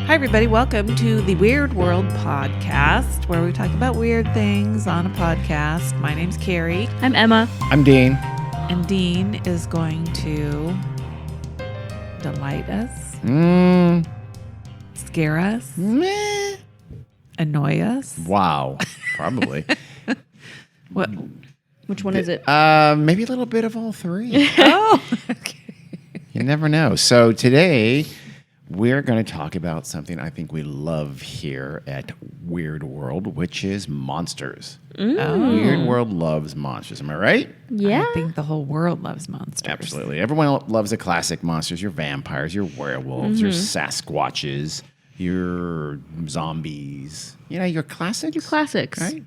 Hi, everybody. Welcome to the Weird World podcast, where we talk about weird things on a podcast. My name's Carrie. I'm Emma. I'm Dean. And Dean is going to delight us, scare us, annoy us. Wow. Probably. What? Which one is it? Maybe a little bit of all three. Oh, okay. You never know. So today we're going to talk about something I think we love here at Weird World, which is monsters. Weird World loves monsters. Am I right? Yeah. I think the whole world loves monsters. Absolutely. Everyone loves the classic monsters. Your vampires, your werewolves, your Sasquatches, your zombies. You know, your classics. Your classics. Right?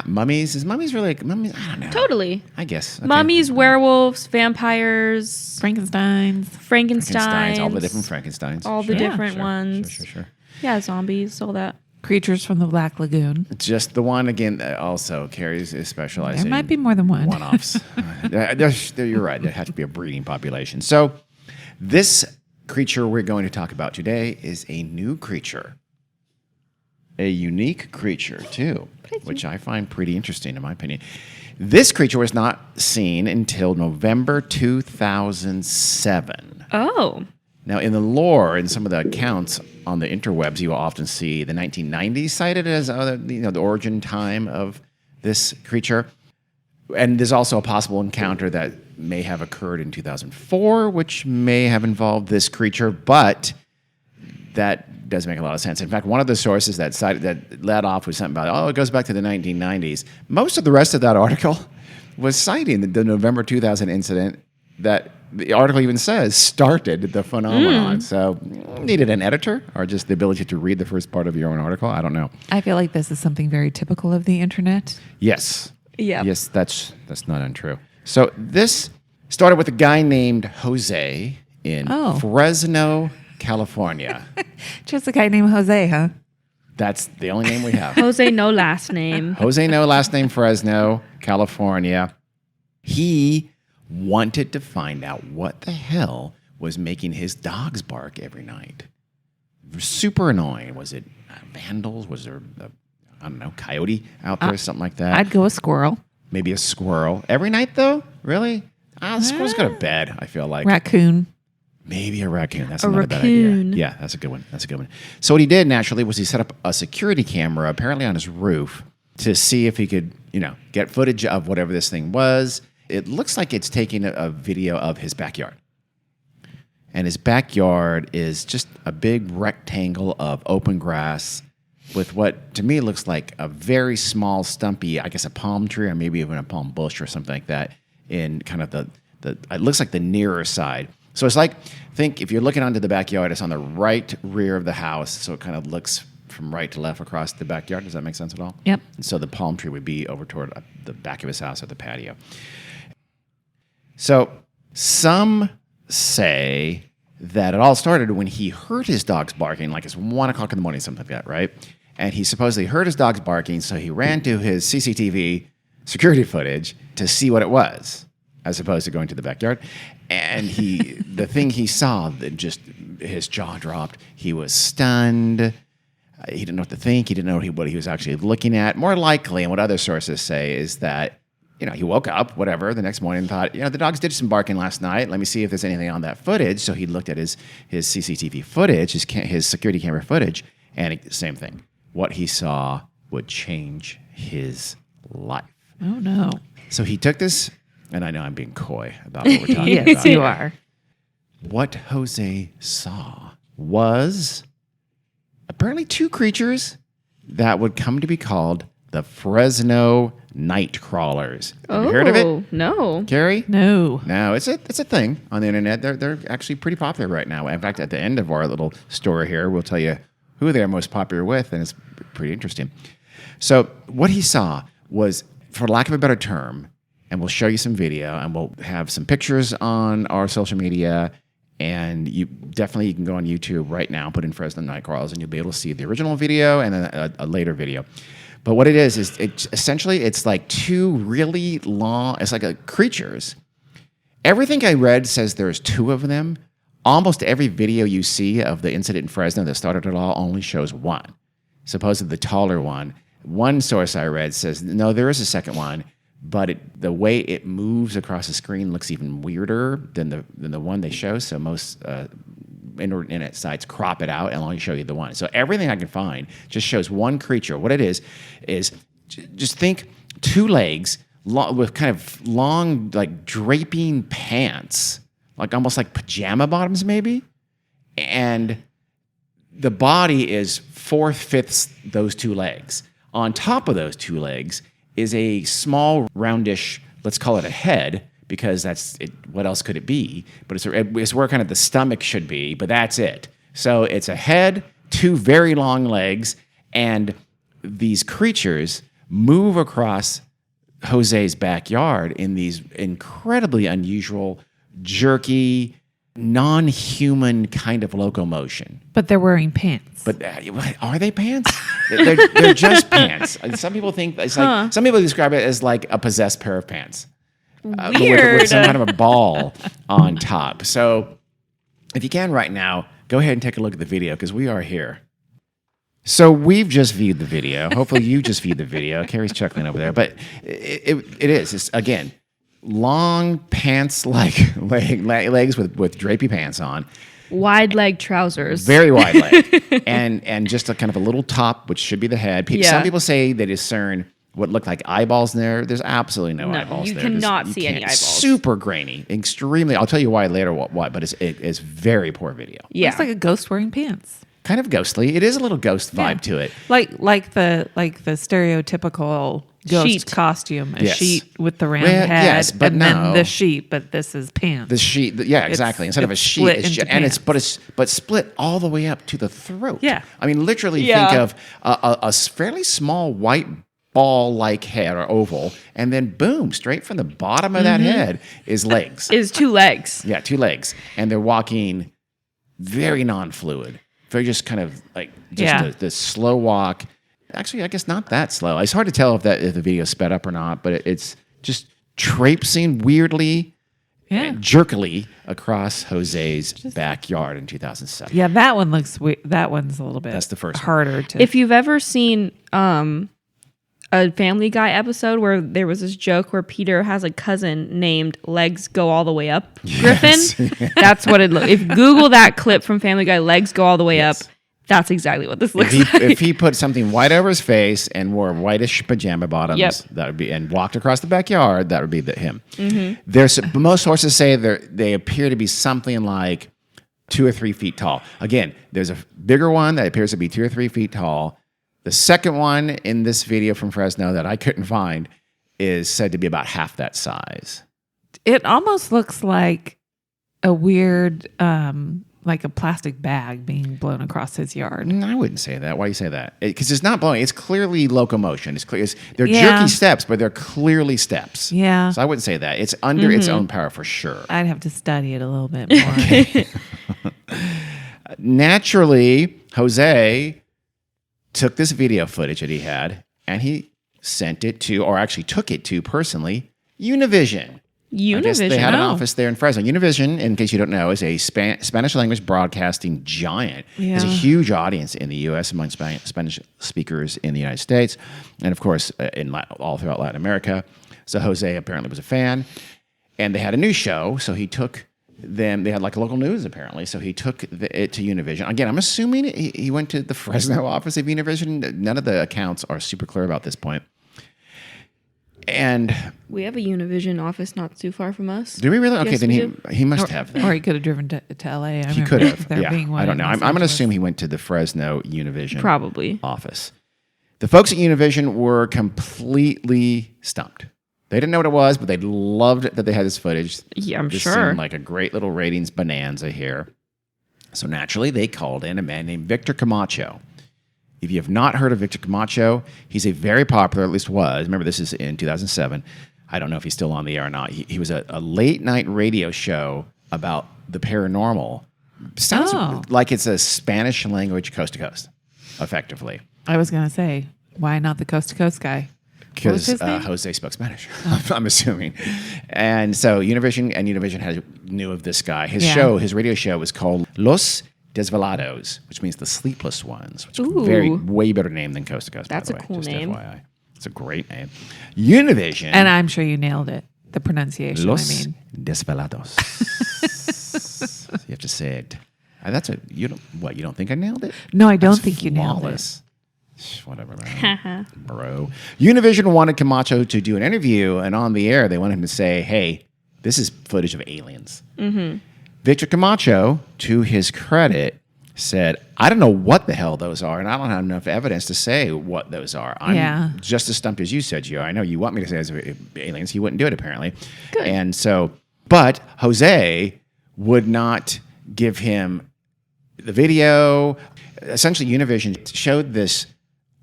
Mummies? Is mummies really like mummies? I don't know. Totally. I guess. Okay. Mummies, werewolves, vampires, Frankensteins. All the different Frankensteins. All the different Sure. ones. Yeah, zombies, all that. Creatures from the Black Lagoon. Just the one again. That also carries is specialized. There might be more than one. One-offs. You're right. There has to be a breeding population. So this creature we're going to talk about today is a new creature, a unique creature too, which I find pretty interesting in my opinion. This creature was not seen until November 2007. Oh. Now, in the lore, in some of the accounts on the interwebs, you will often see the 1990s cited as the origin time of this creature. And there's also a possible encounter that may have occurred in 2004, which may have involved this creature, but that doesn't make a lot of sense. In fact, one of the sources that led off with something about, it goes back to the 1990s. Most of the rest of that article was citing the November 2000 incident that the article even says started the phenomenon. So needed an editor or just the ability to read the first part of your own article? I don't know. I feel like this is something very typical of the internet. Yes. Yeah. Yes, that's not untrue. So this started with a guy named Jose in Fresno, California. Just a guy named Jose, huh? That's the only name we have. Jose, no last name. Jose, no last name, Fresno, California. He wanted to find out what the hell was making his dogs bark every night. It was super annoying. Was it vandals? Was there, coyote out there, something like that? I'd go a squirrel. Maybe a squirrel. Every night, though? Really? The squirrels go to bed, I feel like. Raccoon. Maybe a raccoon. That's a not raccoon. a bad idea. Yeah, that's a good one. So what he did naturally was he set up a security camera apparently on his roof to see if he could, get footage of whatever this thing was. It looks like it's taking a video of his backyard. And his backyard is just a big rectangle of open grass with what to me looks like a very small stumpy, I guess a palm tree or maybe even a palm bush or something like that in kind of the it looks like the nearer side. So it's like, think if you're looking onto the backyard, it's on the right rear of the house. So it kind of looks from right to left across the backyard. Does that make sense at all? Yep. And so the palm tree would be over toward the back of his house or the patio. So some say that it all started when he heard his dogs barking, like it's 1 o'clock in the morning, something like that, right? And he supposedly heard his dogs barking, so he ran to his CCTV security footage to see what it was, as opposed to going to the backyard. And the thing he saw, just his jaw dropped. He was stunned. He didn't know what to think. He didn't know what he was actually looking at. More likely, and what other sources say, is that he woke up, whatever, the next morning and thought, the dogs did some barking last night. Let me see if there's anything on that footage. So he looked at his CCTV footage, his security camera footage, and same thing. What he saw would change his life. Oh, no. So he took this. And I know I'm being coy about what we're talking yes, about. Yes, you are. What Jose saw was apparently two creatures that would come to be called the Fresno Nightcrawlers. Have you heard of it? No. Carrie? No. No, it's a thing on the internet. They're actually pretty popular right now. In fact, at the end of our little story here, we'll tell you who they're most popular with, and it's pretty interesting. So what he saw was, for lack of a better term, and we'll show you some video, and we'll have some pictures on our social media, and you can go on YouTube right now, put in Fresno Nightcrawlers, and you'll be able to see the original video and then a later video. But what it is essentially it's like two really long, it's like creatures. Everything I read says there's two of them. almost every video you see of the incident in Fresno that started it all only shows one. Supposedly the taller one. One source I read says, no, there is a second one, but the way it moves across the screen looks even weirder than the one they show. So most internet sites crop it out and only show you the one. So everything I can find just shows one creature. What it is just think two legs with kind of long, like draping pants, like almost like pajama bottoms maybe. And the body is 4/5 those two legs. On top of those two legs is a small, roundish, let's call it a head, because that's it. What else could it be? But it's where kind of the stomach should be, but that's it. So it's a head, two very long legs, and these creatures move across Jose's backyard in these incredibly unusual, jerky, non-human kind of locomotion. But they're wearing pants. But are they pants? they're just pants. Some people think it's like some people describe it as like a possessed pair of pants, Weird. with some kind of a ball on top. So, if you can right now, go ahead and take a look at the video because we are here. So we've just viewed the video. Hopefully, you just viewed the video. Carrie's chuckling over there, but it is. It's again long pants like legs with drapey pants on. Wide leg trousers. Very wide leg. and just a kind of a little top, which should be the head. Some people say they discern what look like eyeballs in there. There's absolutely no eyeballs you there. cannot see any eyeballs. Super grainy. Extremely. I'll tell you why later what but it's very poor video. Yeah. Looks like a ghost wearing pants. Kind of ghostly. It is a little ghost vibe to it. Like the stereotypical ghost Sheet. costume, a Yes. sheet with the round Well, head, yes, but and no. then the sheet. But this is pants. The sheet, yeah, exactly. Instead of a it's sheet, split it's into and pants. but split all the way up to the throat. Yeah. I mean, literally Yeah. think of a fairly small white ball-like head or oval, and then boom, straight from the bottom of that head is legs. Is 2 legs. Yeah, 2 legs, and they're walking very non-fluid, very just kind of like just the slow walk. Actually, I guess not that slow. It's hard to tell if the video is sped up or not, but it's just traipsing weirdly, and jerkily across Jose's backyard in 2007. Yeah, that one looks weird. That one's a little bit. That's the first one. harder to. If you've ever seen a Family Guy episode where there was this joke where Peter has a cousin named Legs Go All the Way Up Griffin, that's what it looks. If Google that clip from Family Guy, Legs Go All the Way Up, that's exactly what this looks like. If he put something white over his face and wore whitish pajama bottoms, that would be, and walked across the backyard, that would be him. Mm-hmm. Most sources say they appear to be something like 2 or 3 feet tall. Again, there's a bigger one that appears to be 2 or 3 feet tall. The second one in this video from Fresno that I couldn't find is said to be about half that size. It almost looks like a weird, like a plastic bag being blown across his yard. I wouldn't say that. Why do you say that? Because it's not blowing. It's clearly locomotion. It's clear. They're jerky steps, but they're clearly steps. Yeah. So I wouldn't say that. It's under its own power for sure. I'd have to study it a little bit more. Naturally, Jose took this video footage that he had and he sent it to, or actually took it to personally, Univision. I guess they had an office there in Fresno. Univision, in case you don't know, is a Spanish language broadcasting giant. It has a huge audience in the U.S. among Spanish speakers in the United States, and of course, all throughout Latin America. So Jose apparently was a fan, and they had a news show, so he took them. They had like local news apparently, so he took it to Univision. Again, I'm assuming he went to the Fresno office of Univision. None of the accounts are super clear about this point. And we have a Univision office not too far from us. Do we really? Okay, Yes, then he must have. Or he could have driven to L.A. He could have. There Yeah, being one I don't in know. Los I'm going to Angeles. assume he went to the Fresno Univision Probably. office. The folks at Univision were completely stumped. They didn't know what it was, but they loved it that they had this footage. Yeah, I'm This sure. seemed like a great little ratings bonanza here. So naturally, they called in a man named Victor Camacho. If you have not heard of Victor Camacho, he's a very popular, at least was. Remember, this is in 2007. I don't know if he's still on the air or not. He was a late night radio show about the paranormal. Sounds like it's a Spanish language coast to coast, effectively. I was going to say, why not the coast to coast guy? because his name? Jose spoke Spanish, I'm assuming. And so Univision knew of this guy. His radio show was called Los Desvelados, which means the sleepless ones, which is a way better name than Coast to Coast. That's by the a way, cool just name. FYI. It's a great name. Univision. And I'm sure you nailed it. The pronunciation, Los Desvelados. You have to say it. You don't think I nailed it? No, I don't That's think you nailed it. flawless. Whatever, man. Bro. Univision wanted Camacho to do an interview, and on the air, they wanted him to say, hey, this is footage of aliens. Mm-hmm. Victor Camacho, to his credit, said, I don't know what the hell those are, and I don't have enough evidence to say what those are. I'm just as stumped as you said, Gio. I know you want me to say it's aliens. He wouldn't do it, apparently. Good. And so, but Jose would not give him the video. Essentially, Univision showed this,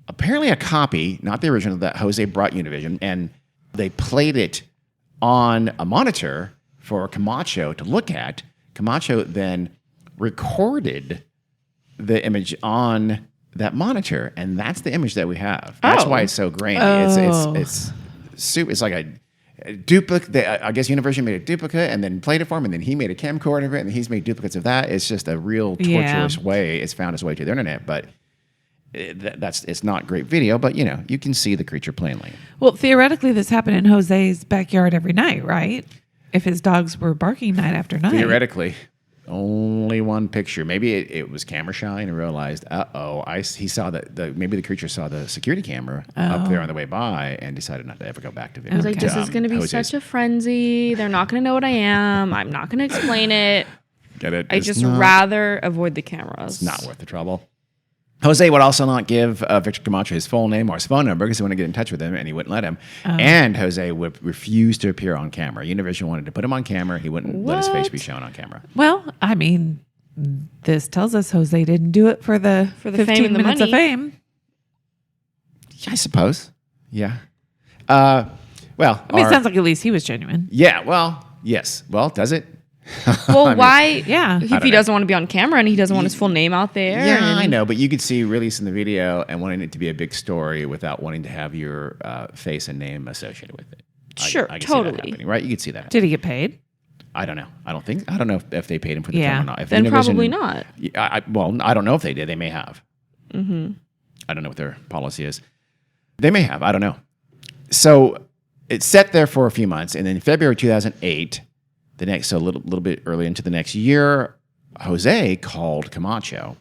apparently a copy, not the original, that Jose brought Univision, and they played it on a monitor for Camacho to look at. Camacho then recorded the image on that monitor, and that's the image that we have. That's why it's so grainy. It's like a duplicate. I guess Univision made a duplicate and then played it for him, and then he made a camcorder of it, and he's made duplicates of that. It's just a real torturous way. It's found its way to the internet, but it's not great video. But you can see the creature plainly. Well, theoretically, this happened in Jose's backyard every night, right? If his dogs were barking night after night. Theoretically. Only one picture. Maybe it was camera shy and realized, he saw that maybe the creature saw the security camera up there on the way by and decided not to ever go back to video. I was like, this is going to be such a frenzy. They're not going to know what I am. I'm not going to explain it. Get it? I just rather avoid the cameras. It's not worth the trouble. Jose would also not give Victor Camacho his full name or his phone number because he wanted to get in touch with him, and he wouldn't let him. And Jose would refuse to appear on camera. Univision wanted to put him on camera. He wouldn't let his face be shown on camera. Well, I mean, this tells us Jose didn't do it for the 15 fame and the minutes money. of fame. I suppose. Yeah. Well, it sounds like at least he was genuine. Yeah. Well, yes. Well, does it? Well, why? Yeah. If he doesn't want to be on camera and he doesn't want his full name out there. Yeah, I know, but you could see releasing the video and wanting it to be a big story without wanting to have your face and name associated with it. Sure, I can totally. see that happening, right? You could see that. Did he get paid? I don't know. I don't know if they paid him for the film or not. If Then Univision- probably not. Well, I don't know if they did. They may have. Mm-hmm. I don't know what their policy is. They may have. I don't know. So it sat there for a few months, and then in February 2008. So a little bit early into the next year, Jose called Camacho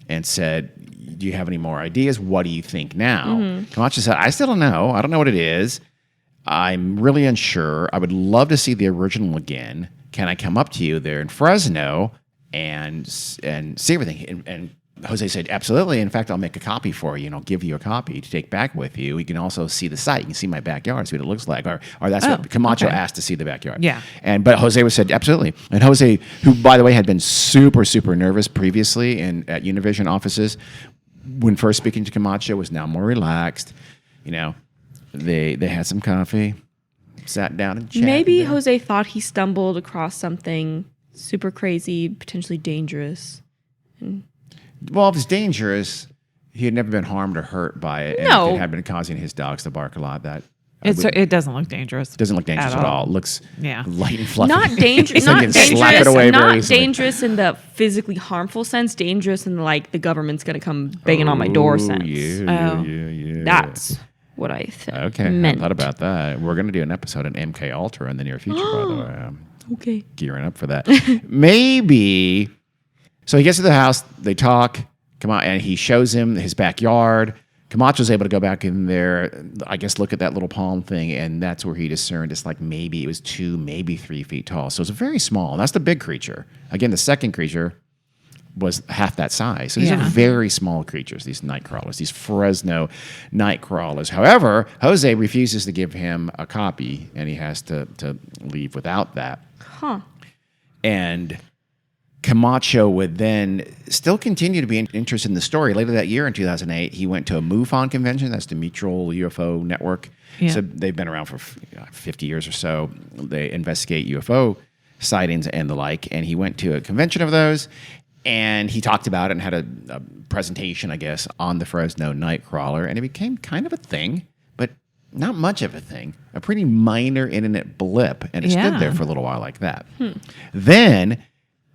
and said, do you have any more ideas? What do you think now? Mm-hmm. Camacho said, I still don't know. I don't know what it is. I'm really unsure. I would love to see the original again. Can I come up to you there in Fresno and see everything? And Jose said, absolutely. In fact, I'll make a copy for you, and I'll give you a copy to take back with you. You can also see the site. You can see my backyard, see what it looks like. Or that's what Camacho asked to see the backyard. Yeah. But Jose said, absolutely. And Jose, who, by the way, had been super, super nervous previously at Univision offices, when first speaking to Camacho, was now more relaxed. They had some coffee, sat down and chatted. Maybe Jose thought he stumbled across something super crazy, potentially dangerous. Well, if it's dangerous, he had never been harmed or hurt by it. And No. it had been causing his dogs to bark a lot. It doesn't look dangerous. Doesn't look dangerous at all. It looks light and fluffy. Not dangerous. So you Not can slap it dangerous. away very Not easily. dangerous in the phically harmful sense. Dangerous in like the government's gonna come banging on my door sense. Yeah. That's what I think. Okay, meant. I thought about that. We're going to do an episode on MK Ultra in the near future, by the way. I'm Okay. gearing up for that. Maybe. So he gets to the house. They talk. Come on, and he shows him his backyard. Camacho's able to go back in there, I guess, look at that little palm thing, and that's where he discerned it's like maybe it was 2, maybe 3 feet tall. So it's very small. That's the big creature. Again, the second creature was half that size. So these are very small creatures, these Nightcrawlers, these Fresno Nightcrawlers. However, Jose refuses to give him a copy, and he has to leave without that. Huh. And Camacho would then still continue to be interested in the story. Later that year in 2008, he went to a MUFON convention. That's the Mutual UFO Network. Yeah. So they've been around for 50 years or so. They investigate UFO sightings and the like. And he went to a convention of those, and he talked about it and had a presentation, I guess, on the Fresno Nightcrawler. And it became kind of a thing. But not much of a thing, a pretty minor internet blip, and it stood there for a little while like that. Then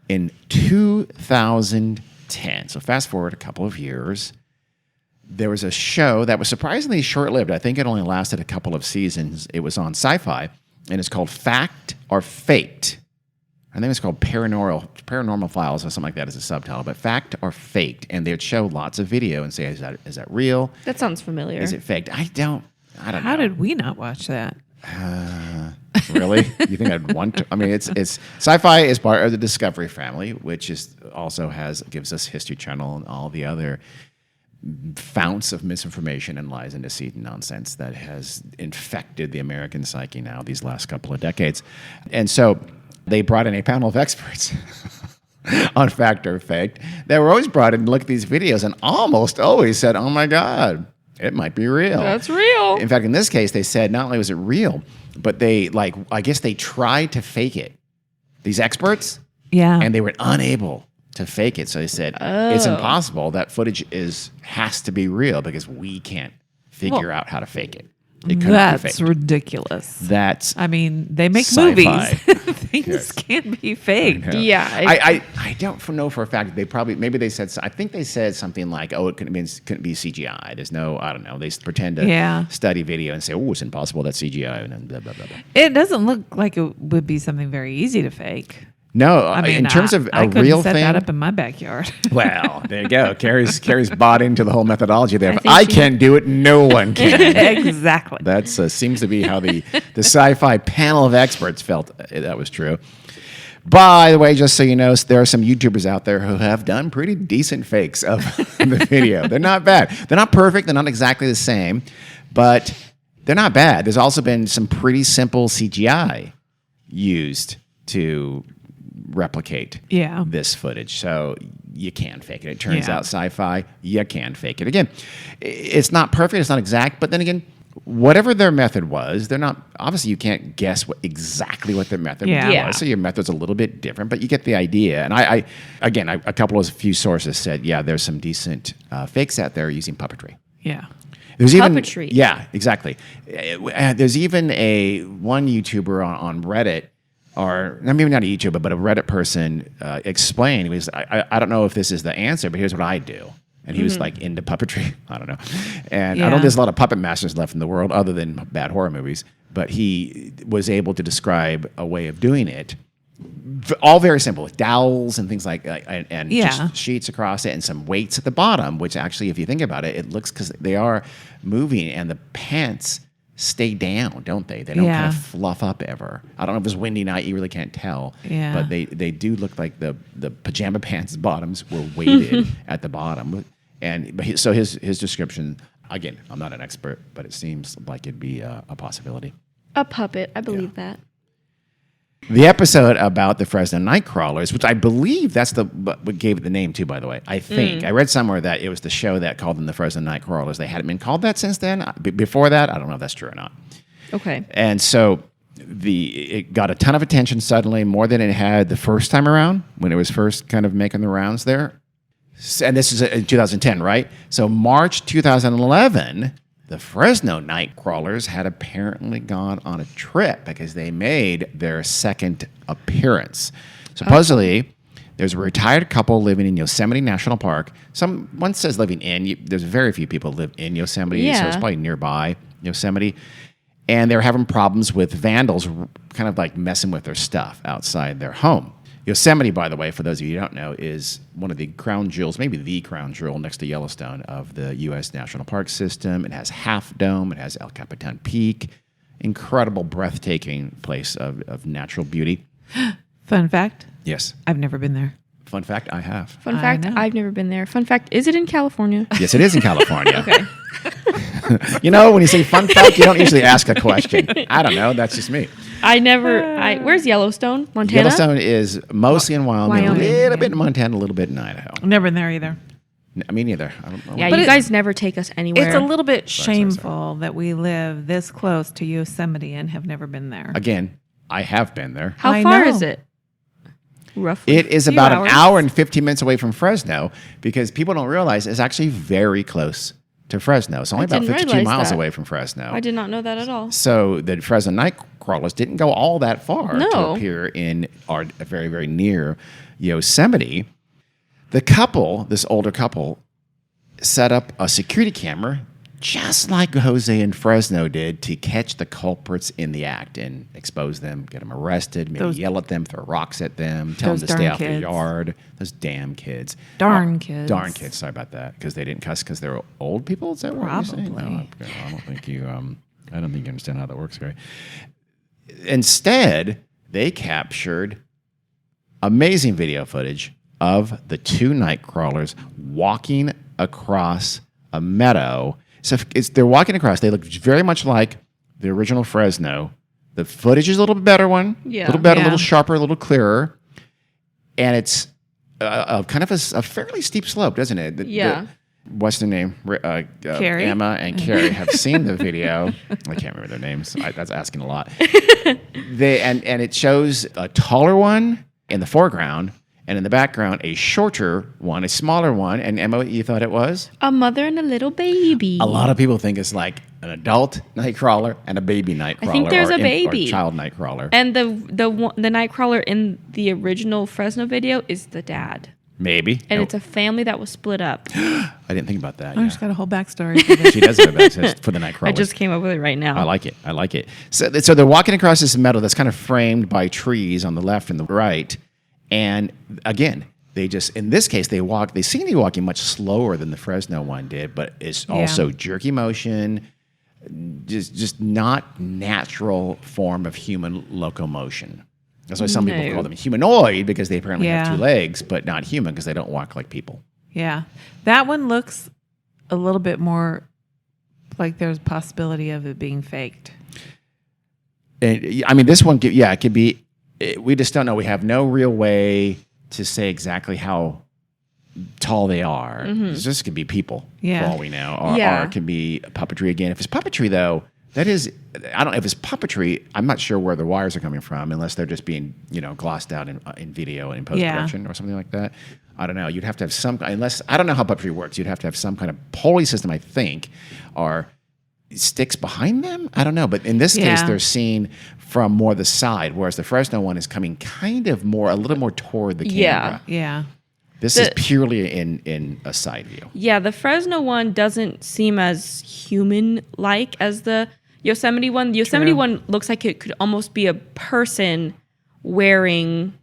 in 2010, so fast forward a couple of years, there was a show that was surprisingly short-lived. I think it only lasted a couple of seasons. It was on Sci-Fi, and it's called Fact or Faked. I think it's called Paranormal Files or something like that as a subtitle, but Fact or Faked. And they'd show lots of video and say, is that real? That sounds familiar. Is it faked? I don't know. How did we not watch that? Really? You think I'd want to? I mean, it's Sci-Fi is part of the Discovery family, which is also gives us History Channel and all the other founts of misinformation and lies and deceit and nonsense that has infected the American psyche now these last couple of decades. And so they brought in a panel of experts on Fact or Faked. They were always brought in to look at these videos and almost always said, oh my God, it might be real. That's real. In fact, in this case, they said not only was it real, but I guess they tried to fake it. These experts. Yeah. And they were unable to fake it. So they said, it's impossible. That footage has to be real because we can't figure out how to fake it. It couldn't be That's faked. ridiculous. That's I mean, they make sci-fi. movies. Things can't be faked. Yeah. I don't know for a fact. Maybe they said. I think they said something like, "Oh, it couldn't be CGI." There's no, I don't know. They pretend to study video and say, "Oh, it's impossible. That's CGI." And then blah blah blah. It doesn't look like it would be something very easy to fake. No, I mean, in terms of I a couldn't real set thing. that up in my backyard. Well, there you go. Carrie's bought into the whole methodology there. If I can do it, no one can. Exactly. That seems to be how the Sci-Fi panel of experts felt that was true. By the way, just so you know, there are some YouTubers out there who have done pretty decent fakes of the video. They're not bad. They're not perfect. They're not exactly the same, but they're not bad. There's also been some pretty simple CGI used to replicate this footage. So you can fake it. It turns out Sci-Fi, you can fake it. Again, it's not perfect. It's not exact. But then again, whatever their method was, they're not, obviously you can't guess exactly what their method was. So your method's a little bit different, but you get the idea. And a few sources said, there's some decent fakes out there using puppetry. Yeah. There's puppetry. Yeah, exactly. There's even one YouTuber on Reddit, or maybe not a YouTuber, but a Reddit person explained, he was, I don't know if this is the answer, but here's what I do. And he was like into puppetry. I don't know. And I know there's a lot of puppet masters left in the world other than bad horror movies, but he was able to describe a way of doing it. All very simple, with dowels and things like and just sheets across it and some weights at the bottom, which actually, if you think about it, it looks, because they are moving and the pants stay down, don't they? They don't kind of fluff up ever. I don't know if it's windy night, you really can't tell. Yeah. But they do look like the pajama pants bottoms were weighted at the bottom. So his description, again, I'm not an expert, but it seems like it'd be a possibility. A puppet, I believe that. The episode about the Fresno Nightcrawlers, which I believe that's what gave it the name too, by the way. I think. I read somewhere that it was the show that called them the Fresno Nightcrawlers. They hadn't been called that since then. Before that, I don't know if that's true or not. Okay. And so it got a ton of attention suddenly, more than it had the first time around when it was first kind of making the rounds there. And this is in 2010, right? So March 2011... the Fresno Nightcrawlers had apparently gone on a trip because they made their second appearance. Supposedly, there's a retired couple living in Yosemite National Park. One says living in. There's very few people live in Yosemite, so it's probably nearby Yosemite. And they're having problems with vandals kind of like messing with their stuff outside their home. Yosemite, by the way, for those of you who don't know, is one of the crown jewels, maybe the crown jewel next to Yellowstone of the U.S. National Park System. It has Half Dome. It has El Capitan Peak. Incredible, breathtaking place of natural beauty. Fun fact? Yes. I've never been there. Fun fact, I have. Fun fact, I've never been there. Fun fact, is it in California? Yes, it is in California. Okay. When you say fun fact, you don't usually ask a question. I don't know. That's just me. Where's Yellowstone? Montana? Yellowstone is mostly in Wyoming, a Wyoming, little bit in Montana, a little bit in Idaho. Never been there either. Me neither. I don't know. Yeah, But you guys never take us anywhere. It's a little bit shameful that we live this close to Yosemite and have never been there. Again, I have been there. How I far know. is it? Roughly. It is Few about hours. an hour and 15 minutes away from Fresno because people don't realize it's actually very close to Fresno. It's only about didn't 52 realize miles that. away from Fresno. I did not know that at all. So the Fresno Nightcrawlers didn't go all that far to No. appear in our very, very near Yosemite. The couple, this older couple, set up a security camera just like Jose and Fresno did to catch the culprits in the act and expose them, get them arrested, maybe yell at them, throw rocks at them, tell them to stay off their yard. Those damn kids. Darn kids. Darn kids. Sorry about that. Because they didn't cuss because they were old people? Is that what you're saying? Probably. No, I don't think you understand how that works, Gary. Instead, they captured amazing video footage of the two Nightcrawlers walking across a meadow. So they're walking across. They look very much like the original Fresno. The footage is a little bit better one. Yeah. A little better, a Yeah. little sharper, a little clearer. And it's kind of a fairly steep slope, doesn't it? What's their name? Carrie? Emma and Carrie have seen the video. I can't remember their names. That's asking a lot. And it shows a taller one in the foreground, and in the background, a shorter one, a smaller one. And Emma, you thought it was? A mother and a little baby. A lot of people think it's like an adult Nightcrawler and a baby Nightcrawler. I think there's a baby. Or child Nightcrawler. And the Nightcrawler in the original Fresno video is the dad. Maybe. And it's a family that was split up. I didn't think about that. I Yeah. just got a whole backstory for this. She does have a backstory for the Nightcrawler. I just came up with it right now. I like it. So they're walking across this meadow that's kind of framed by trees on the left and the right. And again, they just, in this case, they seem to be walking much slower than the Fresno one did, but it's also jerky motion, just not natural form of human locomotion. That's why some people call them humanoid, because they apparently have two legs, but not human because they don't walk like people. Yeah. That one looks a little bit more like there's a possibility of it being faked. And, I mean, this one, it could be. We just don't know. We have no real way to say exactly how tall they are. This could be people, for all we know, or it could be puppetry again. If it's puppetry, though, that is, I don't. If it's puppetry, I'm not sure where the wires are coming from, unless they're just being, glossed out in video and in post production or something like that. I don't know. You'd have to have some, unless I don't know how puppetry works. You'd have to have some kind of pulley system, I think, or sticks behind them. I don't know. But in this case, they're seen from more the side, whereas the Fresno one is coming kind of a little more toward the camera. Yeah. This is purely in a side view. Yeah, the Fresno one doesn't seem as human-like as the Yosemite one. The Yosemite one looks like it could almost be a person wearing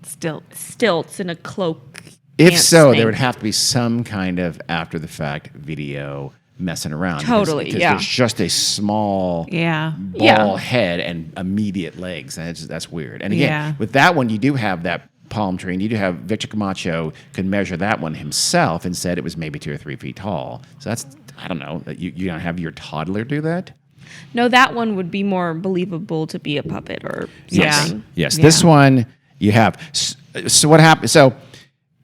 stilts and a cloak. If so, there would have to be some kind of after-the-fact video messing around. Totally, because there's just a small ball head and immediate legs. That's weird. And again, with that one, you do have that palm tree, and you do have Victor Camacho could measure that one himself and said it was maybe 2 or 3 feet tall. So that's, I don't know, you don't have your toddler do that? No, that one would be more believable to be a puppet or something. Yes. This one you have. So what happened? So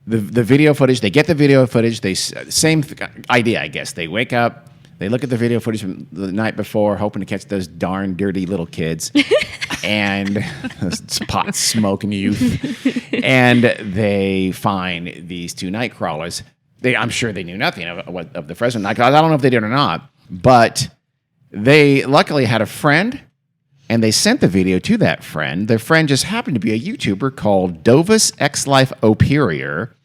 the video footage, they get the video footage. Same idea, I guess. They wake up, they look at the video footage from the night before, hoping to catch those darn dirty little kids, and pot smoking youth, and they find these two Nightcrawlers. I'm sure they knew nothing of the Fresno Nightcrawlers. I don't know if they did or not, but they luckily had a friend, and they sent the video to that friend. Their friend just happened to be a YouTuber called Dovis X Life Operior,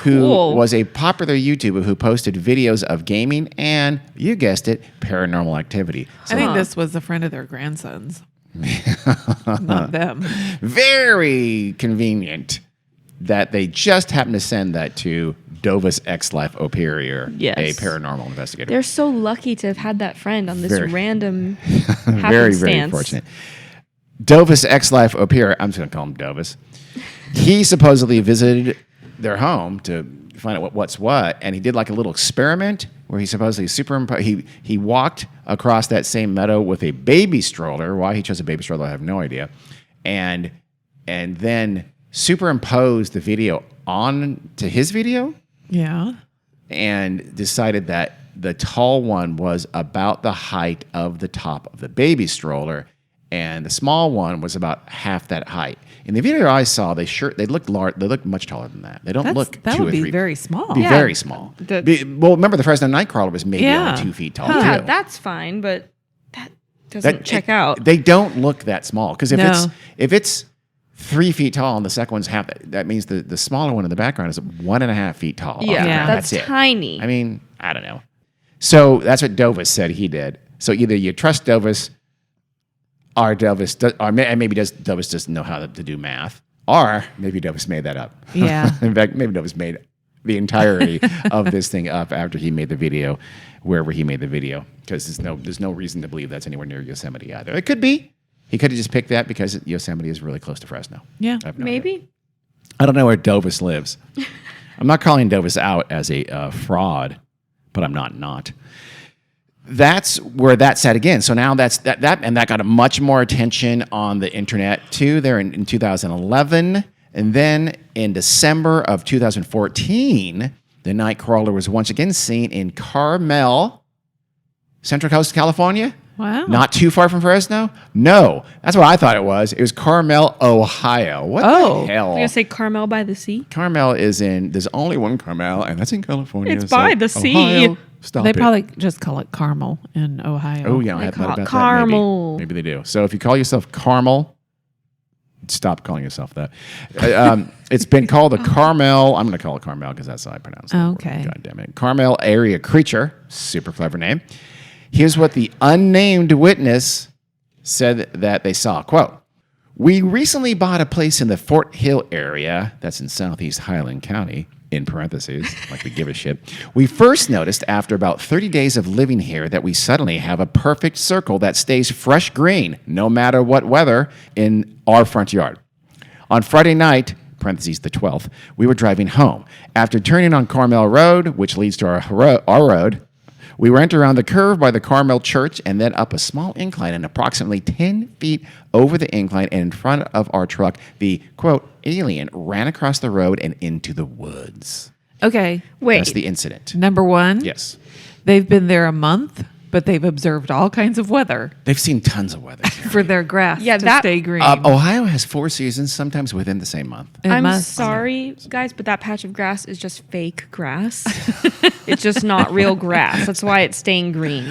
who was a popular YouTuber who posted videos of gaming and, you guessed it, paranormal activity. So I think this was a friend of their grandson's. Not them. very convenient that they just happened to send that to Dovis X Life Operior, a paranormal investigator. They're so lucky to have had that friend on this random very, very fortunate. Dovis X Life Operior, I'm just going to call him Dovis. He supposedly visited their home to find out what's what, and he did like a little experiment where he supposedly he walked across that same meadow with a baby stroller. Why he chose a baby stroller, I have no idea. And then superimposed the video on to his video. Yeah. And decided that the tall one was about the height of the top of the baby stroller, and the small one was about half that height. In the video I saw, they looked large. They looked much taller than that. They don't look that 2 would or be 3. very small. Be very small. Well, remember the Fresno Nightcrawler was maybe only 2 feet tall Yeah, too. that's fine, but that doesn't check out. They don't look that small because No. if it's 3 feet tall and the second one's half, that means the smaller one in the background is 1.5 feet tall. Yeah, That's that's it. tiny. I mean, I don't know. So that's what Dovis said he did. So either you trust Dovis, or Dovis, maybe Dovis doesn't know how to do math, or maybe Dovis made that up. Yeah. In fact, maybe Dovis made the entirety of this thing up after he made the video, wherever he made the video, because there's no reason to believe that's anywhere near Yosemite either. It could be. He could have just picked that because Yosemite is really close to Fresno. Yeah. I have no idea. Maybe. I don't know where Dovis lives. I'm not calling Dovis out as a fraud, but I'm not. That's where that's at again. So now that got a much more attention on the internet too. There in 2011, and then in December of 2014, the Nightcrawler was once again seen in Carmel, Central Coast, California. Wow. Not too far from Fresno? No. That's what I thought it was. It was Carmel, Ohio. What the hell? I'm going to say Carmel by the sea. Carmel there's only one Carmel, and that's in California. It's by the sea. Ohio, stop They it. probably just call it Carmel in Ohio. Oh, yeah. I They had call thought it about Carmel. that. Maybe they do. So if you call yourself Carmel, stop calling yourself that. It's been called the Carmel. I'm going to call it Carmel because that's how I pronounce it. Okay. God damn it. Carmel Area Creature. Super clever name. Here's what the unnamed witness said that they saw. Quote, "We recently bought a place in the Fort Hill area, that's in southeast Highland County, in parentheses, like we give a shit. We first noticed after about 30 days of living here that we suddenly have a perfect circle that stays fresh green, no matter what weather, in our front yard. On Friday night, parentheses the 12th, we were driving home. After turning on Carmel Road, which leads to our road, we went around the curve by the Carmel Church and then up a small incline, and approximately 10 feet over the incline and in front of our truck, the, quote, alien ran across the road and into the woods." Okay. Wait. That's the incident. Number one. Yes. They've been there a month, but they've observed all kinds of weather They've seen tons of weather. for their grass Yeah, to that- stay green. Ohio has 4 seasons, sometimes within the same month. It I'm must. sorry, guys, but that patch of grass is just fake grass. It's just not real grass. That's why it's staying green.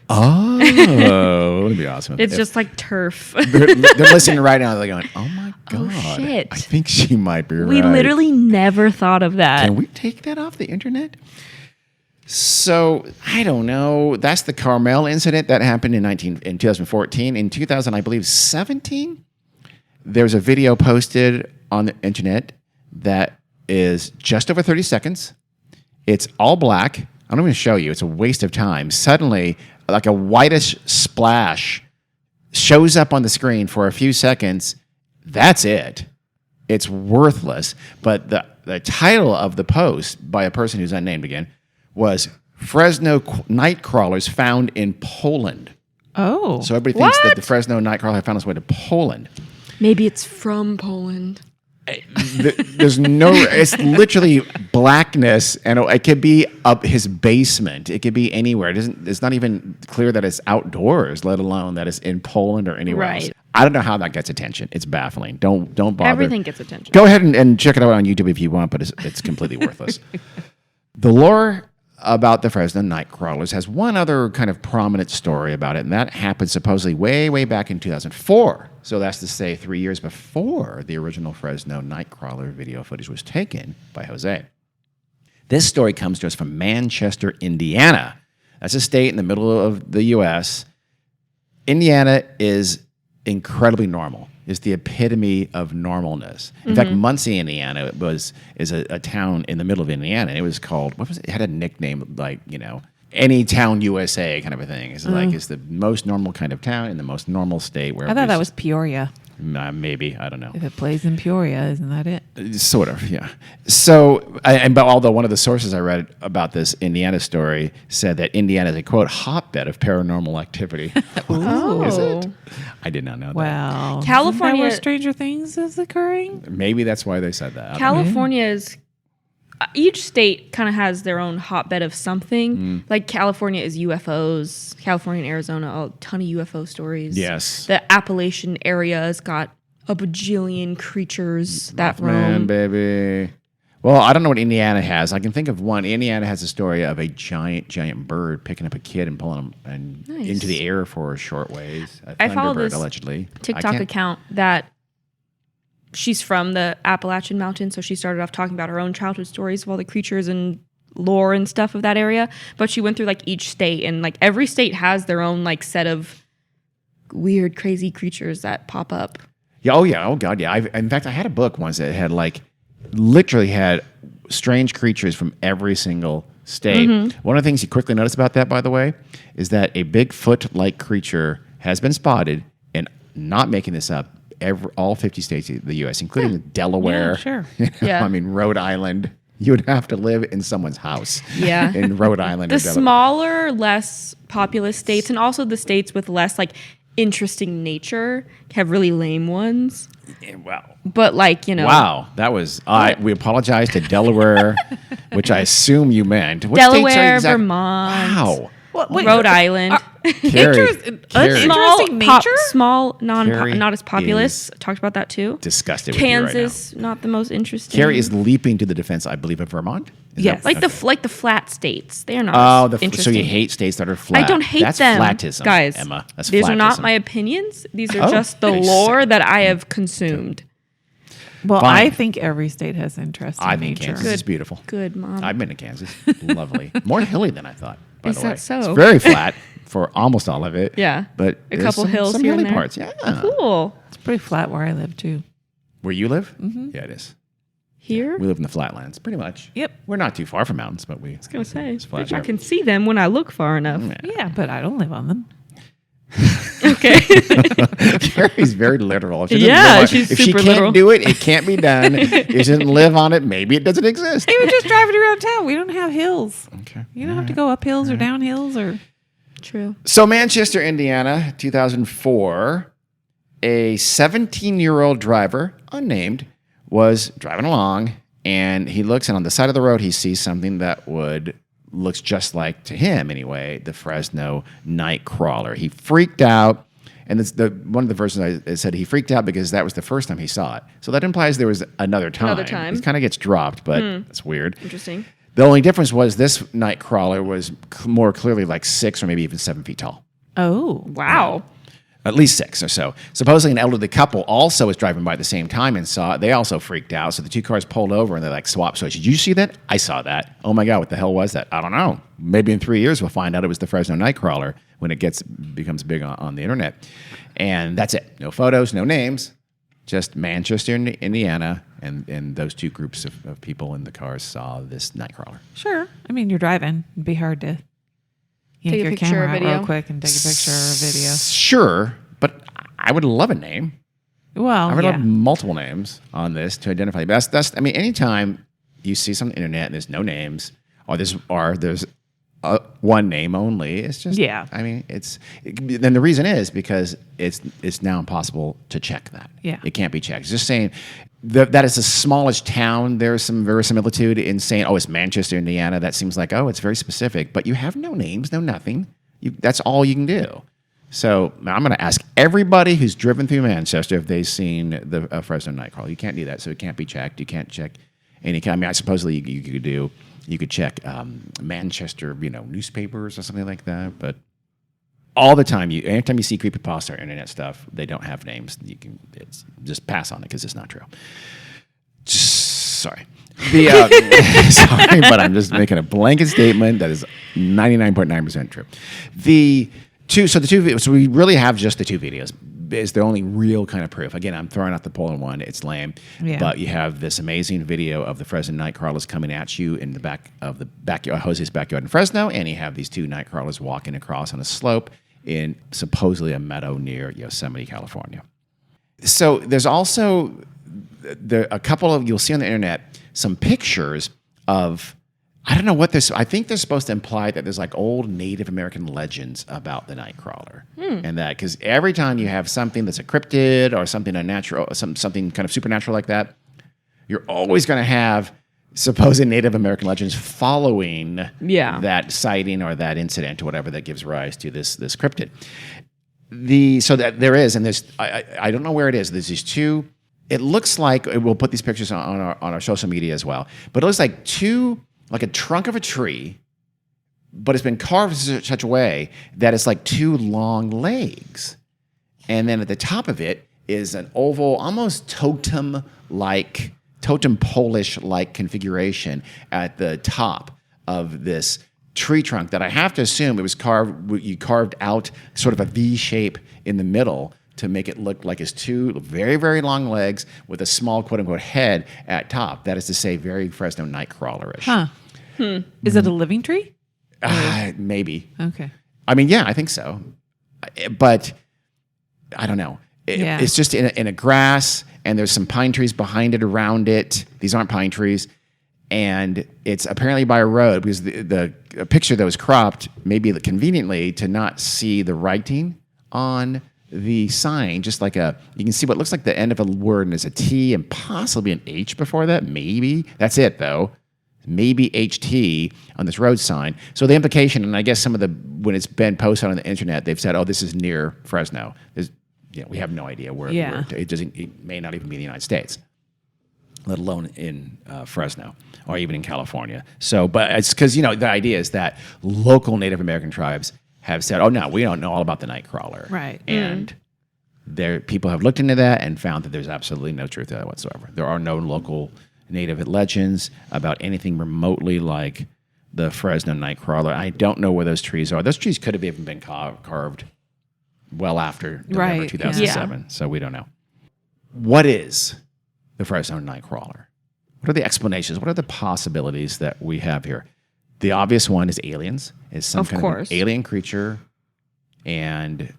Oh, that'd be awesome. It's just like turf. they're listening right now. They're going, "Oh my Oh, god, shit. I think she might be right." We literally never thought of that. Can we take that off the internet? So I don't know. That's the Carmel incident that happened in 2014. In 2000, I believe 17. There's a video posted on the internet that is just over 30 seconds. It's all black. I'm not going to show you. It's a waste of time. Suddenly, like a whitish splash shows up on the screen for a few seconds. That's it. It's worthless. But the title of the post by a person who's unnamed again was "Fresno Nightcrawlers Found in Poland." Oh. So everybody thinks that the Fresno Nightcrawler had found its way to Poland. Maybe it's from Poland. There's no, it's literally blackness, and it could be up his basement. It could be anywhere. It's not even clear that it's outdoors, let alone that it's in Poland or anywhere else. Right. I don't know how that gets attention. It's baffling. Don't bother. Everything gets attention. Go ahead and check it out on YouTube if you want, but it's completely worthless. The lore about the Fresno Nightcrawlers has one other kind of prominent story about it, and that happened supposedly way back in 2004. So that's to say 3 years before the original Fresno Nightcrawler video footage was taken by Jose. This story comes to us from Manchester, Indiana. That's a state in the middle of the U.S. Indiana is incredibly normal. It's the epitome of normalness. In fact, Muncie, Indiana is a town in the middle of Indiana. It was called, what was it? It had a nickname like, any town USA kind of a thing. It's like it's the most normal kind of town in the most normal state. Where I thought that was Peoria. maybe, I don't know. If it plays in Peoria, isn't that it? Sort of, yeah. So, but although one of the sources I read about this Indiana story said that Indiana is a, quote, hotbed of paranormal activity. Oh. Is it? I did not know that. Well, California- isn't that where Stranger Things is occurring? Maybe that's why they said that. I don't know. California is each state kind of has their own hotbed of something. Like California is UFOs. California and Arizona, a ton of UFO stories. Yes. The Appalachian area has got a bajillion creatures that Man, roam. baby. Well, I don't know what Indiana has. I can think of one. Indiana has a story of a giant bird picking up a kid and pulling him into the air for a short ways. A I follow thunderbird, this allegedly. TikTok account that she's from the Appalachian Mountains, so she started off talking about her own childhood stories of all the creatures and lore and stuff of that area. But she went through like each state, and like every state has their own like set of weird, crazy creatures that pop up. Yeah. Oh, yeah. Oh, God. Yeah. In fact, I had a book once that had literally had strange creatures from every single state. One of the things you quickly notice about that, by the way, is that a Bigfoot-like creature has been spotted, and not making this up, all 50 states of the U.S., including Delaware. Yeah, sure. Yeah. I mean, Rhode Island. You would have to live in someone's house. Yeah. In Rhode Island. The or Delaware. smaller, less populous states, and also the states with less like interesting nature, have really lame ones. Wow. But like, you know, Wow, that was. We apologize to Delaware, which I assume you meant. What Delaware, states are exact- Vermont, Wow. Rhode Island. Carrie, Interesting nature? Small, Carrie not as populous. is Talked about that too. disgusted with you right now. Kansas, not the most interesting. Carrie is leaping to the defense, I believe, of Vermont. Is Yes. that- like the flat states. They are not. Oh, so interesting. you hate states that are flat. I don't hate That's them, flatism, guys. Emma. That's These are not flatism. my opinions. These are Oh, just the okay. lore that I have consumed. Well, Fine. I think every state has interesting I think nature. Kansas is beautiful. Good, Mom. I've been to Kansas. Lovely. More hilly than I thought, by Is the way. that so? It's very flat for almost all of it. Yeah. But A there's couple hills some here hilly and there. parts. Yeah. Cool. It's pretty flat where I live too. Where you live? Yeah, it is. Here, We live in the flatlands, pretty much. Yep. We're not too far from mountains, but we. I was gonna say, It's flat I here. can see them when I look far enough. Yeah, but I don't live on them. Okay. Carrie's very literal. If she Yeah, doesn't live on- she's if she super can't literal. do it, it can't be done. If she doesn't live on it, maybe it doesn't exist. Hey, we're just driving around town. We don't have hills. Okay. You don't have to go up hills or down hills or. True. So, Manchester, Indiana, 2004, a 17-year-old driver, unnamed, was driving along, and he looks, and on the side of the road, he sees something that looks just like, to him anyway, the Fresno Nightcrawler. He freaked out, and one of the versions I said he freaked out because that was the first time he saw it. So that implies there was another time. Another time. It kind of gets dropped, but that's weird. Interesting. The only difference was this Nightcrawler was more clearly like 6 or maybe even 7 feet tall. Oh. Wow. At least 6 or so. Supposedly, an elderly couple also was driving by at the same time and saw it. They also freaked out. So the two cars pulled over and they like swapped. So did you see that? I saw that. Oh my God, what the hell was that? I don't know. Maybe in 3 years we'll find out it was the Fresno Nightcrawler when it becomes big on the internet. And that's it. No photos, no names. Just Manchester, Indiana, and those two groups of people in the cars saw this Nightcrawler. Sure. I mean, you're driving. It'd be hard to yank Take a your picture camera or out video. real quick and take a picture or a video. Sure, but I would love a name. Well, I would yeah. love multiple names on this to identify. But that's I mean, anytime you see something on the internet and there's no names, or there's one name only, it's just Yeah. I mean, then the reason is because it's now impossible to check that. Yeah. It can't be checked. It's just saying that is the smallest town. There's some verisimilitude in saying, oh, it's Manchester, Indiana. That seems like, oh, it's very specific, but you have no names, no nothing. That's all you can do. So I'm going to ask everybody who's driven through Manchester if they've seen the Fresno Nightcrawler. You can't do that, so it can't be checked. You can't check any kind. I mean, supposedly you could check Manchester, newspapers or something like that. But all the time, anytime you see creepypasta or internet stuff, they don't have names. Just pass on it because it's not true. Sorry. Sorry, but I'm just making a blanket statement that is 99.9% true. So we really have just the two videos. It's the only real kind of proof. Again, I'm throwing out the Poland one. It's lame. Yeah. But you have this amazing video of the Fresno Nightcrawlers coming at you in the back of the backyard, Jose's backyard in Fresno, and you have these two Nightcrawlers walking across on a slope in supposedly a meadow near Yosemite, California. So there's also a couple of, you'll see on the internet, some pictures of, I don't know what this, I think they're supposed to imply that there's like old Native American legends about the Nightcrawler. And that, because every time you have something that's a cryptid or something unnatural, something kind of supernatural like that, you're always going to have supposed Native American legends following Yeah. that sighting or that incident or whatever that gives rise to this cryptid. So that there is, and there's I don't know where it is. There's these two. It looks like we'll put these pictures on our social media as well. But it looks like like a trunk of a tree, but it's been carved in such a way that it's like two long legs, and then at the top of it is an oval, almost totem Polish-like configuration at the top of this tree trunk that I have to assume it was you carved out sort of a V shape in the middle to make it look like it's two very, very long legs with a small quote-unquote head at top. That is to say, very Fresno Nightcrawler-ish. Huh. Is it a living tree? Maybe. Okay. I mean, yeah, I think so. But I don't know. It's just in a grass, and there's some pine trees behind it, around it. These aren't pine trees. And it's apparently by a road, because the picture that was cropped, maybe conveniently to not see the writing on the sign, just like you can see what looks like the end of a word, and there's a T and possibly an H before that. Maybe. That's it, though. Maybe HT on this road sign. So the implication, and I guess when it's been posted on the internet, they've said, oh, this is near Fresno. We have no idea where it may not even be in the United States, let alone in Fresno or even in California. So, but it's because, the idea is that local Native American tribes have said, oh, no, we don't know all about the Nightcrawler. Right. And people have looked into that and found that there's absolutely no truth to that whatsoever. There are no local Native legends about anything remotely like the Fresno Nightcrawler. I don't know where those trees are. Those trees could have even been carved well after November 2007, so we don't know. What is the Fresno Nightcrawler? What are the explanations? What are the possibilities that we have here? The obvious one is aliens. Is some kind of an alien creature, and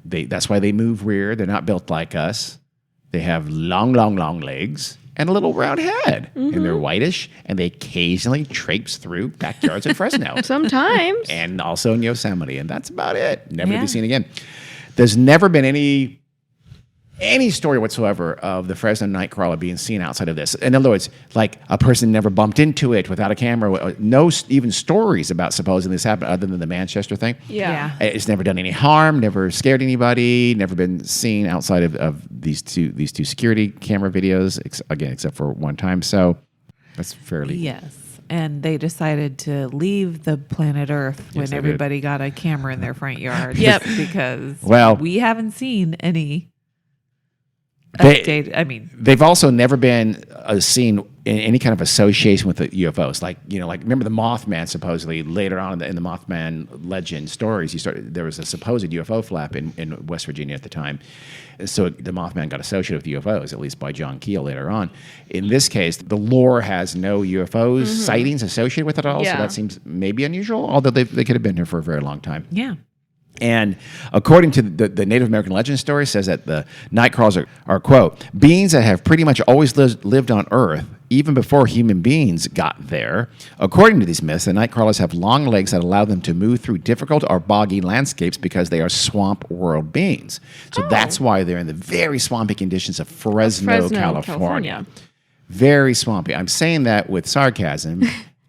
that's why they move weird. They're not built like us. They have long, long, long legs and a little round head, and they're whitish, and they occasionally traipse through backyards in Fresno. Sometimes. And also in Yosemite, and that's about it. Never to be seen again. There's never been any story whatsoever of the Fresno Nightcrawler being seen outside of this. In other words, like a person never bumped into it without a camera. No even stories about supposing this happened other than the Manchester thing. Yeah. It's never done any harm, never scared anybody, never been seen outside of these two security camera videos, except for one time. So that's fairly... Yes. And they decided to leave the planet Earth when everybody got a camera in their front yard. Yep. Because we haven't seen any... they've also never been seen in any kind of association with the UFOs. Like remember the Mothman supposedly later on in the Mothman legend stories. There was a supposed UFO flap in West Virginia at the time, so the Mothman got associated with UFOs, at least by John Keel later on. In this case, the lore has no UFOs sightings associated with it at all, so that seems maybe unusual. Although they could have been here for a very long time. Yeah. And according to the Native American legend story, says that the Nightcrawlers are, quote, beings that have pretty much always lived on Earth, even before human beings got there. According to these myths, the Nightcrawlers have long legs that allow them to move through difficult or boggy landscapes because they are swamp world beings. So that's why they're in the very swampy conditions of Fresno, California. Very swampy. I'm saying that with sarcasm.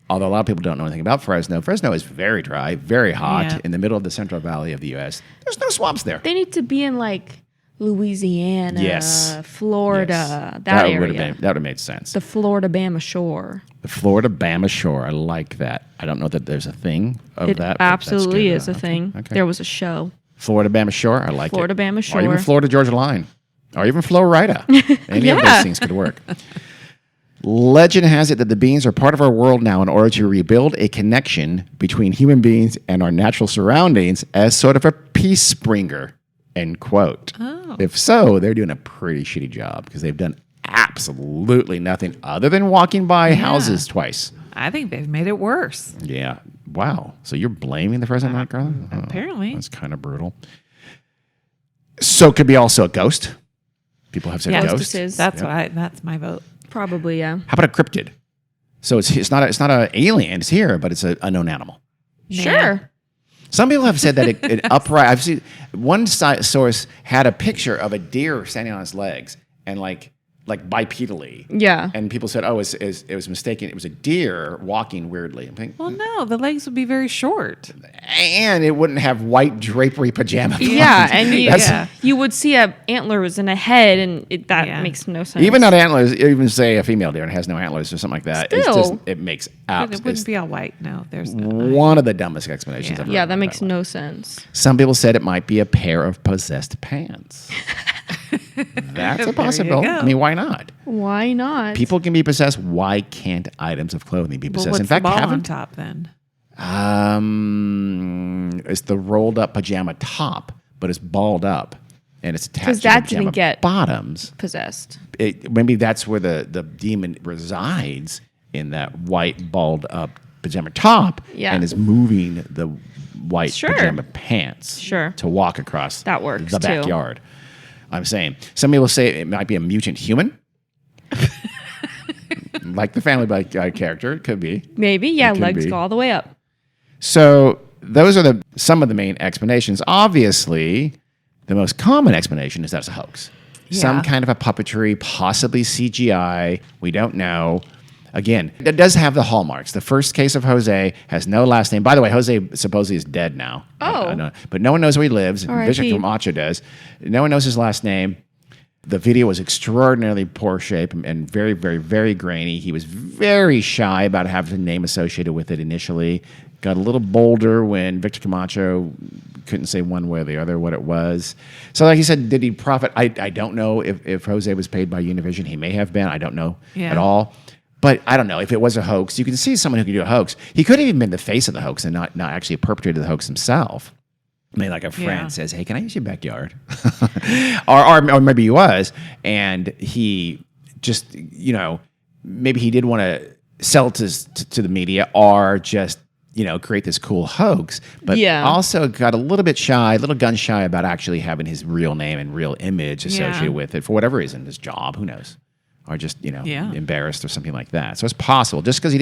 Although a lot of people don't know anything about Fresno. Fresno is very dry, very hot, in the middle of the Central Valley of the U.S. There's no swamps there. They need to be in Louisiana, Florida, that area. That would have made sense. The Florida-Bama shore. The Florida-Bama shore. I like that. I don't know that there's a thing of that. It absolutely is a thing. Okay. There was a show. Florida-Bama shore. I like it. Florida-Bama shore. Or even Florida-Georgia line. Or even Florida. Any of those things could work. Legend has it that the beings are part of our world now in order to rebuild a connection between human beings and our natural surroundings as sort of a peace bringer, end quote. Oh. If so, they're doing a pretty shitty job because they've done absolutely nothing other than walking by houses twice. I think they've made it worse. Yeah. Wow. So you're blaming the Fresno Nightcrawler? Apparently. That's kind of brutal. So it could be also a ghost. People have said ghosts. That's my vote. Probably, yeah. How about a cryptid? So it's not an alien. It's here, but it's an unknown animal. Sure. Some people have said that it upright. I've seen one source had a picture of a deer standing on its legs, and like bipedally. Yeah. And people said, oh, it was mistaken. It was a deer walking weirdly. I'm thinking, Well, no, the legs would be very short. and it wouldn't have white drapery pajama pants. Yeah, and Yeah. you would see antlers and a head, and that makes no sense. Even not antlers, even say a female deer and has no antlers or something like that. It's Still. just, it makes But it wouldn't be all white. No, there's no. one of the dumbest explanations I've heard. Yeah, that makes no sense. Some people said it might be a pair of possessed pants. That's a possibility. go. I mean, why not? Why not? People can be possessed. Why can't items of clothing be Well, possessed? what's In fact, the ball on haven't top then? it's the rolled up pajama top, but it's balled up and it's attached to the that pajama didn't get bottoms. possessed. Maybe that's where the demon resides, in that white balled up pajama top, Yeah. and is moving the white Sure. pajama pants Sure. to walk across That works, the too. backyard. I'm saying some people say it might be a mutant human. Like the Family Guy character, it could be. Maybe, yeah, It could legs be. go all the way up. So those are some of the main explanations. Obviously, the most common explanation is that it's a hoax. Some Yeah. kind of a puppetry, possibly CGI. We don't know. Again, it does have the hallmarks. The first case of Jose has no last name. By the way, Jose supposedly is dead now. Oh. I know. But no one knows where he lives. R.I.P. Bishop Camacho does. No one knows his last name. The video was extraordinarily poor shape and very, very, very grainy. He was very shy about having a name associated with it initially. Got a little bolder when Victor Camacho couldn't say one way or the other what it was. So like he said, did he profit? I don't know if Jose was paid by Univision. He may have been. I don't know at all. But I don't know if it was a hoax. You can see someone who could do a hoax. He could have even been the face of the hoax and not actually perpetrated the hoax himself. I mean, like a friend says, "Hey, can I use your backyard?" or maybe he was, and he just, maybe he did want to sell it to the media, or just, create this cool hoax, but also got a little bit shy, a little gun shy about actually having his real name and real image associated with it for whatever reason, his job, who knows. Or just, embarrassed or something like that. So it's possible. Just because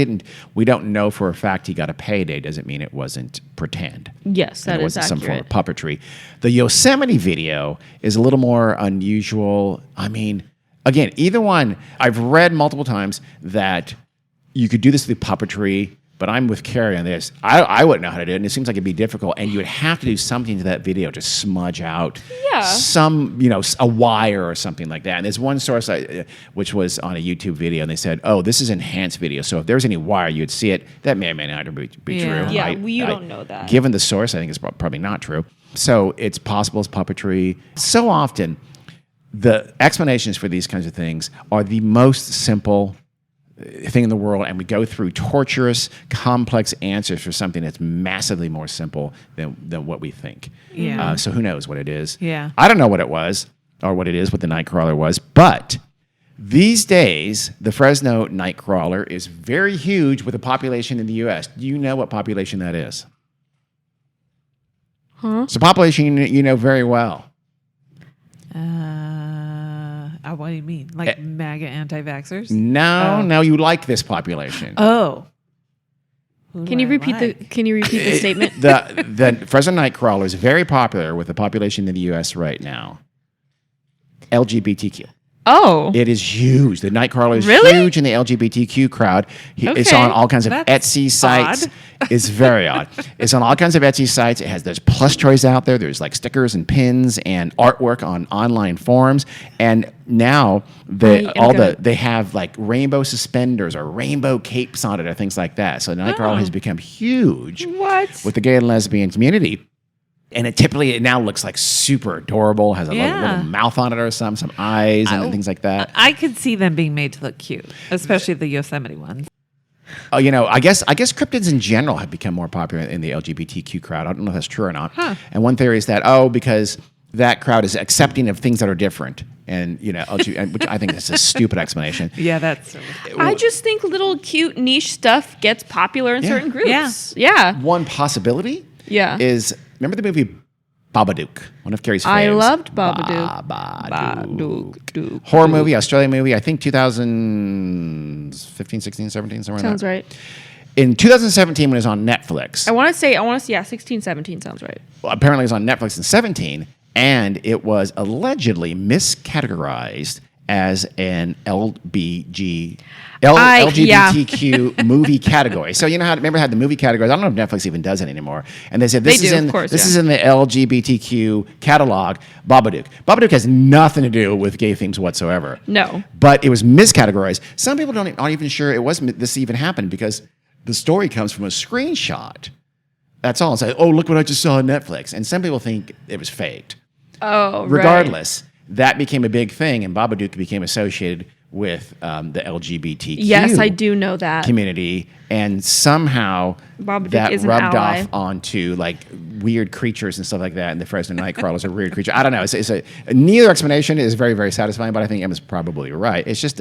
we don't know for a fact he got a payday doesn't mean it wasn't pretend. Yes, that it is wasn't some form of accurate. puppetry. The Yosemite video is a little more unusual. I mean, again, either one, I've read multiple times that you could do this through puppetry, but I'm with Carrie on this. I wouldn't know how to do it, and it seems like it'd be difficult, and you would have to do something to that video to smudge out some, a wire or something like that. And there's one source which was on a YouTube video, and they said, oh, this is enhanced video, so if there's any wire, you'd see it. That may or may not be Yeah. true. Yeah, you don't know that. Given the source, I think it's probably not true. So it's possible it's puppetry. So often, the explanations for these kinds of things are the most simple thing in the world, and we go through torturous, complex answers for something that's massively more simple than what we think. Yeah. So who knows what it is? Yeah. I don't know what it was, or what it is, what the Nightcrawler was, but these days, the Fresno Nightcrawler is very huge with a population in the U.S. Do you know what population that is? Huh? It's a population you know very well. What do you mean? Like MAGA anti-vaxxers? No, you like this population. Oh. Can you repeat the statement? The Fresno Nightcrawler is very popular with the population in the U.S. right now. LGBTQ. Oh. It is huge. The Nightcrawler is Really? huge in the LGBTQ crowd. It's Okay. on all kinds of That's Etsy sites. odd. It's very odd. It's on all kinds of Etsy sites. There's plush toys out there. There's like stickers and pins and artwork on online forums. And now they have like rainbow suspenders or rainbow capes on it or things like that. So the Nightcrawler has become huge What? with the gay and lesbian community. And it now looks like super adorable, has a little mouth on it or some eyes and things like that. I could see them being made to look cute, especially the Yosemite ones. I guess cryptids in general have become more popular in the LGBTQ crowd. I don't know if that's true or not. Huh. And one theory is that, because that crowd is accepting of things that are different. And, which I think is a stupid explanation. Yeah, that's... I just think little cute niche stuff gets popular in certain groups. Yeah. One possibility Yeah. is, remember the movie Babadook? One of Carrie's faves. I loved Babadook. Babadook. Horror movie, Australian movie, I think 2015, 16, 17, somewhere Sounds in there. right. In 2017, when it was on Netflix, I want to say, 16, 17 sounds right. apparently it was on Netflix in 17, and it was allegedly miscategorized as an LGBTQ movie category. So you know how remember how the movie categories? I don't know if Netflix even does it anymore. And they said this is in the LGBTQ catalog. Babadook. Babadook has nothing to do with gay themes whatsoever. No, but it was miscategorized. Some people aren't even sure it wasn't this even happened because the story comes from a screenshot. That's all. It's like, oh, look what I just saw on Netflix. And some people think it was faked. Oh, regardless, that became a big thing, and Babadook became associated with the LGBTQ yes, I do know that community, and somehow Babadook that is an rubbed ally. off onto like weird creatures and stuff like that. And the Fresno Nightcrawler is a weird creature. I don't know. Neither explanation is very, very satisfying, but I think Emma's probably right. It's just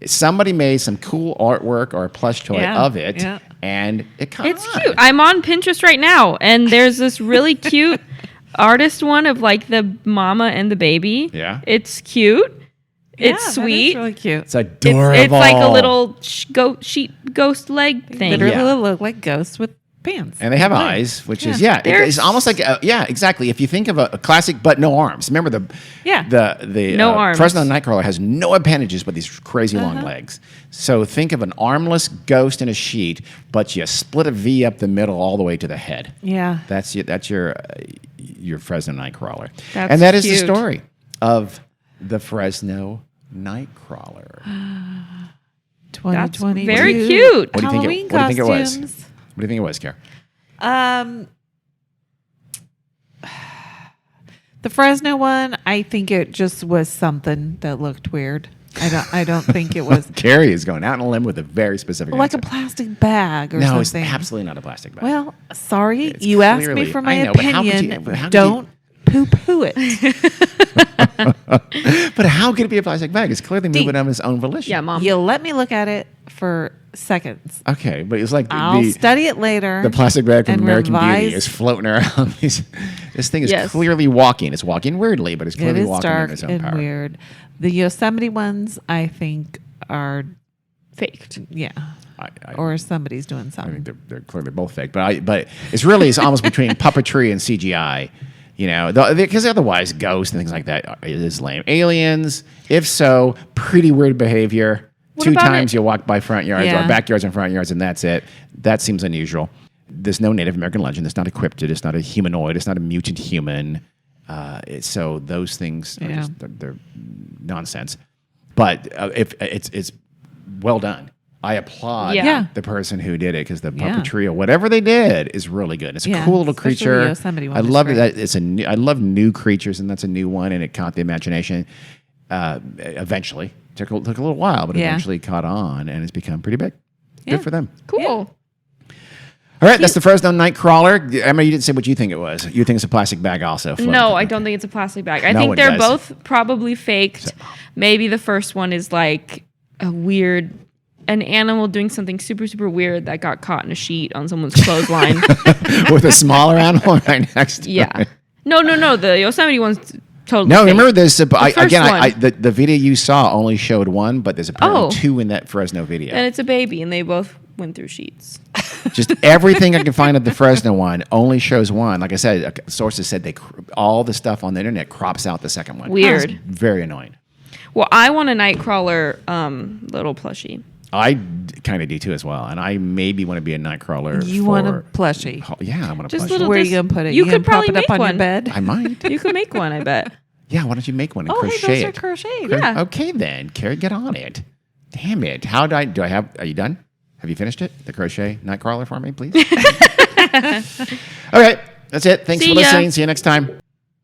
somebody made some cool artwork or a plush toy of it, and it caught on. It's cute. I'm on Pinterest right now, and there's this really cute artist one of like the mama and the baby. Yeah. It's cute. It's That sweet. is really cute. It's adorable. It's like a little sheet ghost leg thing. Literally look like ghosts with pants. And they have eyes, which is They're it's almost like exactly. If you think of a classic, but no arms. Remember the No arms. Fresno Nightcrawler has no appendages but these crazy long legs. So think of an armless ghost in a sheet, but you split a V up the middle all the way to the head. Yeah. That's your Fresno Nightcrawler, That's and that is the cute. story of the Fresno Nightcrawler. 2022. very cute. What do you think? Halloween What do you think it was? costumes. What do you think it was, Kara? The Fresno one, I think it just was something that looked weird. I don't think it was Carrie is going out on a limb with a very specific like answer. a plastic bag or No, something. it's absolutely not a plastic bag. Well, sorry, It's you asked me clearly- for my I know, but how could opinion. you- how could Don't poo-poo it. But how could it be a plastic bag? It's clearly moving on its own volition. Yeah, Mom. You let me look at it for seconds. Okay, but it's like I'll study it later. the plastic bag from and American Beauty revise. is floating around. This thing is Yes. clearly walking. It's walking weirdly, but it's It clearly is walking in dark its own and power. weird. The Yosemite ones, I think, are Faked. or somebody's doing I think something. they're clearly both fake, but it's almost between puppetry and CGI. You know, because otherwise ghosts and things like that is lame. Aliens, if so, pretty weird behavior. What 2 about times it? you walk by front yards Yeah. or backyards and front yards, and that's it. That seems unusual. There's no Native American legend. It's not a cryptid. It's not a humanoid. It's not a mutant human. So those things are just, they're nonsense. But if it's well done. I applaud Yeah. the person who did it because the puppetry or whatever they did is really good. It's a cool little especially the creature. Yosemite one I is love great. that I love new creatures, and that's a new one, and it caught the imagination. Eventually, took a little while, but eventually caught on, and it's become pretty big. Yeah. Good for them. Cool. All right, that's the Fresno Nightcrawler. Emma, you didn't say what you think it was. You think it's a plastic bag also? floating. No, I don't think it's a plastic bag. I No think one they're does. both probably faked. Maybe the first one is like an animal doing something super, super weird that got caught in a sheet on someone's clothesline. With a smaller animal right next to Yeah. it. No. The Yosemite one's totally No, fake. remember this. first one. The video you saw only showed one, but there's apparently Oh. 2 in that Fresno video. And it's a baby, and they both went through sheets. Just everything I can find of the Fresno one only shows one. Like I said, sources said all the stuff on the internet crops out the second one. Weird. It's very annoying. Well, I want a Nightcrawler little plushie. I kind of do too as well, and I maybe want to be a Nightcrawler. You want a plushie. Yeah, I want a Just plushie. little- Where are Just- you going to put it? you gonna could probably prop it up make on one. your bed? I might. You could make one, I bet. Yeah, why don't you make one and Oh, hey, crochet those are it? crocheted. Yeah. Okay then, Carrie, get on it. Damn it! Are you done? Have you finished it? The crochet Nightcrawler for me, please. All right, that's it. Thanks See for ya. listening. See you next time.